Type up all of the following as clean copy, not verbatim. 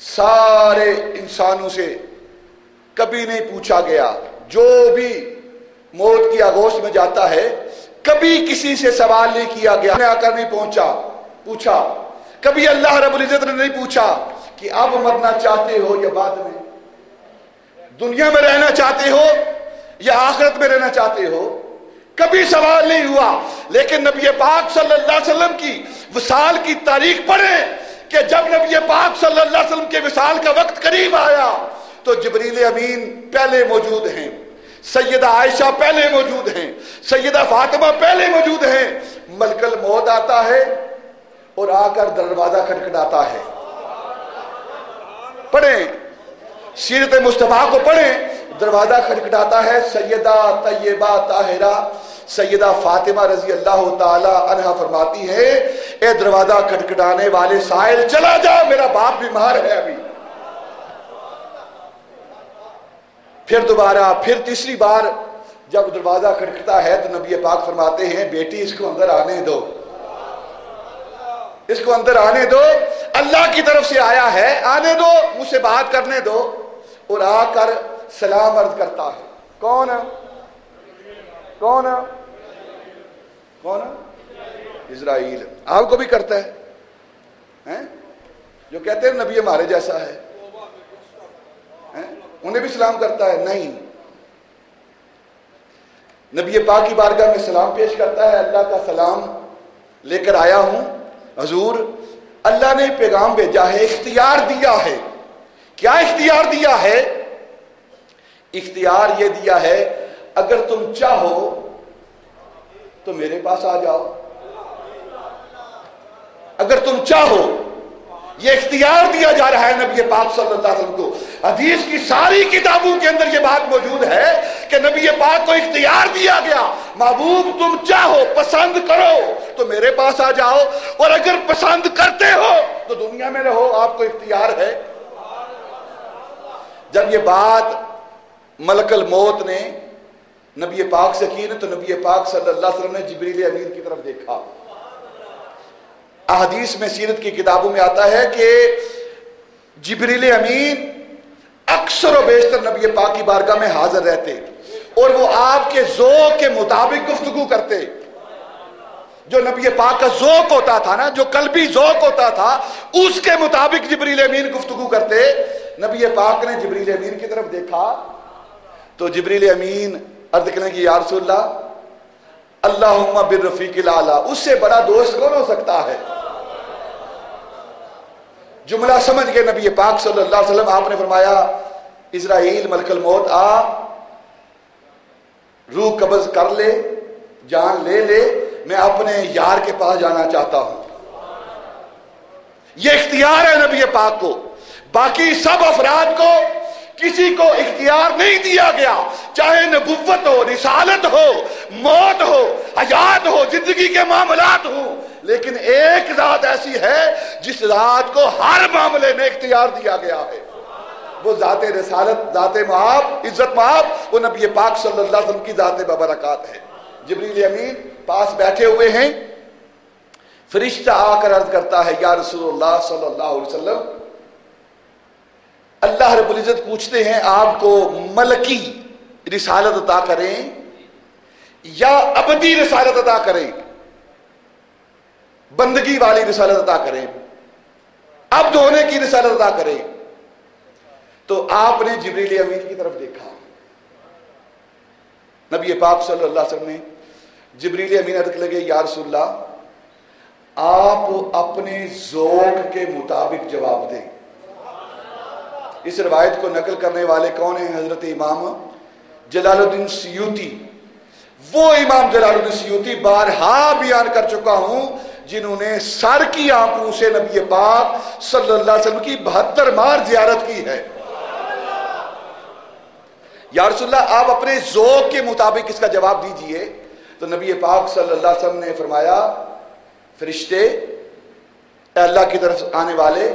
سارے انسانوں سے کبھی نہیں پوچھا گیا. جو بھی موت کی آغوش میں جاتا ہے کبھی کسی سے سوال نہیں کیا گیا, آ کر نہیں پوچھا. کبھی اللہ رب العزت نے نہیں پوچھا کہ اب مرنا چاہتے ہو یا بعد میں, دنیا میں رہنا چاہتے ہو یا آخرت میں رہنا چاہتے ہو. کبھی سوال نہیں ہوا. لیکن نبی پاک صلی اللہ علیہ وسلم کی وصال کی تاریخ پڑھیں کہ جب نبی پاک صلی اللہ علیہ وسلم کے وصال کا وقت قریب آیا تو جبریل امین پہلے موجود ہیں, سیدہ عائشہ پہلے موجود ہیں, سیدہ فاطمہ پہلے موجود ہیں. ملک الموت آتا ہے اور آ کر دروازہ کھٹکھٹاتا ہے. پڑھیں سیرت مصطفیٰ کو پڑھیں. دروازہ کھٹکھٹاتا ہے, سیدہ طیبہ طاہرہ سیدہ فاطمہ رضی اللہ تعالی عنہا فرماتی ہے, اے دروازہ کھٹکھٹانے والے سائل چلا جا, میرا باپ بیمار ہے ابھی. پھر دوبارہ پھر تیسری بار جب دروازہ کھٹکھٹا ہے تو نبی پاک فرماتے ہیں بیٹی اس کو اندر آنے دو, اس کو اندر آنے دو, اللہ کی طرف سے آیا ہے, آنے دو, مجھ سے بات کرنے دو. اور آ کر سلام عرض کرتا ہے. کون کون کون اسرائیل. آپ کو بھی کرتا ہے جو کہتے ہیں نبی ہمارے جیسا ہے, انہیں بھی سلام کرتا ہے. نہیں, نبی پاک کی بارگاہ میں سلام پیش کرتا ہے, اللہ کا سلام لے کر آیا ہوں حضور. اللہ نے پیغام بھیجا ہے, اختیار دیا ہے. کیا اختیار دیا ہے؟ اختیار یہ دیا ہے اگر تم چاہو تو میرے پاس آ جاؤ. اگر تم چاہو, یہ اختیار دیا جا رہا ہے نبی پاک صلی اللہ علیہ وسلم کو. حدیث کی ساری کتابوں کے اندر یہ بات موجود ہے کہ نبی پاک کو اختیار دیا گیا, محبوب تم چاہو پسند کرو تو میرے پاس آ جاؤ, اور اگر پسند کرتے ہو تو دنیا میں رہو, آپ کو اختیار ہے. جب یہ بات ملک الموت نے نبی پاک سے کی تو نبی پاک صلی اللہ علیہ وسلم نے جبریل امین کی طرف دیکھا. احادیث میں سیرت کی کتابوں میں آتا ہے کہ جبریل امین اکثر و بیشتر نبی پاک کی بارگاہ میں حاضر رہتے اور وہ آپ کے ذوق کے مطابق گفتگو کرتے. جو نبی پاک کا ذوق ہوتا تھا نا, جو قلبی ذوق ہوتا تھا, اس کے مطابق جبریل امین گفتگو کرتے. نبی پاک نے جبریل امین کی طرف دیکھا تو جبریل امین عرض کرنے کی یا رسول اللہ اللہم بالرفیق الاعلی, اس سے بڑا دوست کون ہو سکتا ہے. جملہ سمجھ کے نبی پاک صلی اللہ علیہ وسلم آپ نے فرمایا اسرائیل ملک الموت آ, روح قبض کر لے, جان لے لے, میں اپنے یار کے پاس جانا چاہتا ہوں. یہ اختیار ہے نبی پاک کو. باقی سب افراد کو کسی کو اختیار نہیں دیا گیا, چاہے نبوت ہو, رسالت ہو, موت ہو, حیات ہو, زندگی کے معاملات ہوں. لیکن ایک ذات ایسی ہے جس ذات کو ہر معاملے میں اختیار دیا گیا ہے, وہ ذات رسالت, ذات معاب, عزت معاب, وہ نبی پاک صلی اللہ علیہ وسلم کی ذات ببرکات ہے. جبریل امین پاس بیٹھے ہوئے ہیں. فرشتہ آ کر عرض کرتا ہے یا رسول اللہ صلی اللہ علیہ وسلم, اللہ رب العزت پوچھتے ہیں آپ کو ملکی رسالت عطا کریں یا ابدی رسالت عطا کریں, بندگی والی رسالت عطا کریں, عبد ہونے کی رسالت عطا کریں. تو آپ نے جبریل امین کی طرف دیکھا. نبی پاک صلی اللہ علیہ وسلم نے جبریل امین عرض لگے یا رسول اللہ آپ اپنے ذوق کے مطابق جواب دیں. اس روایت کو نقل کرنے والے کون ہیں؟ حضرت امام جلال الدین سیوطی. وہ امام جلال الدین سیوطی بارہا بیان کر چکا ہوں جنہوں نے سر کی آنکھوں سے نبی پاک صلی اللہ علیہ وسلم کی 72 مار زیارت کی ہے. یا رسول اللہ آپ اپنے ذوق کے مطابق اس کا جواب دیجئے. تو نبی پاک صلی اللہ علیہ وسلم نے فرمایا فرشتے اے اللہ کی طرف آنے والے,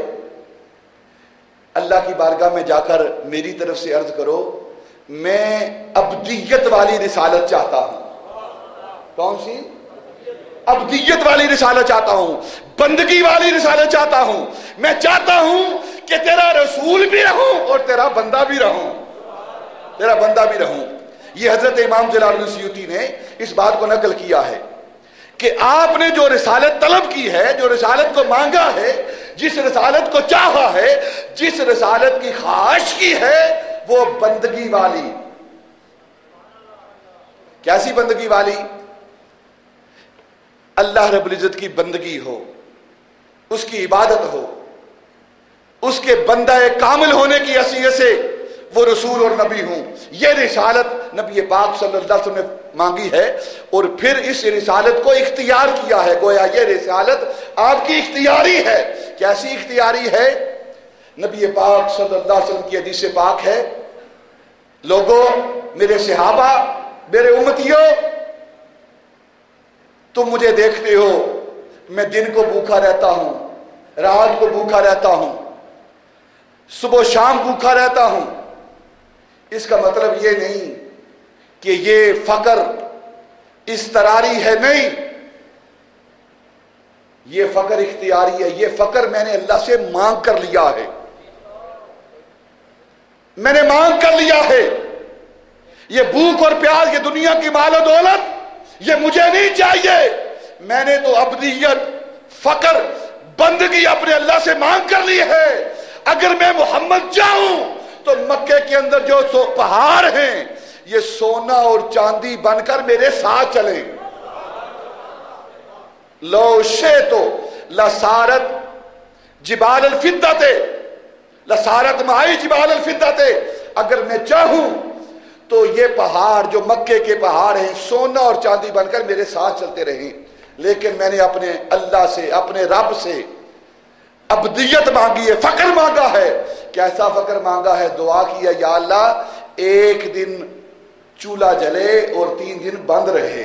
اللہ کی بارگاہ میں جا کر میری طرف سے عرض کرو میں ابدیت والی رسالت چاہتا ہوں. کون سی؟ ابدیت والی رسالت چاہتا ہوں, بندگی والی رسالت چاہتا ہوں. میں چاہتا ہوں کہ کہ تیرا رسول بھی رہوں اور تیرا بندہ بھی رہوں، تیرا بندہ بھی رہوں۔ یہ حضرت امام جلال الدین سیوطی نے اس بات کو نقل کیا ہے کہ آپ نے جو رسالت طلب کی ہے، جو رسالت کو مانگا ہے، جس رسالت کو چاہا ہے، جس رسالت کی خواہش کی ہے، وہ بندگی والی۔ کیسی بندگی والی؟ اللہ رب العزت کی بندگی ہو، اس کی عبادت ہو، اس کے بندہ کامل ہونے کی حیثیت سے وہ رسول اور نبی ہوں۔ یہ رسالت نبی پاک صلی اللہ علیہ وسلم نے مانگی ہے، اور پھر اس رسالت کو اختیار کیا ہے۔ گویا یہ رسالت آپ کی اختیاری ہے۔ کیسی اختیاری ہے؟ نبی پاک صلی اللہ علیہ وسلم کی حدیث پاک ہے، لوگوں، میرے صحابہ، میرے امتیوں، تم مجھے دیکھتے ہو، میں دن کو بھوکا رہتا ہوں، رات کو بھوکا رہتا ہوں، صبح و شام بھوکا رہتا ہوں۔ اس کا مطلب یہ نہیں کہ یہ فقر اضطراری ہے، نہیں، یہ فقر اختیاری ہے۔ یہ فقر میں نے اللہ سے مانگ کر لیا ہے، میں نے مانگ کر لیا ہے۔ یہ بھوک اور پیاس، یہ دنیا کی مال و دولت، یہ مجھے نہیں چاہیے۔ میں نے تو عبدیت، فقر، بندگی اپنے اللہ سے مانگ کر لی ہے۔ اگر میں محمد چاہوں تو مکے کے اندر جو پہاڑ ہیں یہ سونا اور چاندی بن کر میرے ساتھ چلیں۔ لو شئت لصارت جبال الفضة، لصارت معی جبال الفضة، اگر میں چاہوں تو یہ پہاڑ جو مکے کے پہاڑ ہیں سونا اور چاندی بن کر میرے ساتھ چلتے رہیں۔ لیکن میں نے اپنے اللہ سے، اپنے رب سے عبدیت مانگی ہے، فقر مانگا ہے۔ کیسا فقر مانگا ہے؟ دعا کی ہے، یا اللہ ایک دن چولہا جلے اور 3 دن بند رہے۔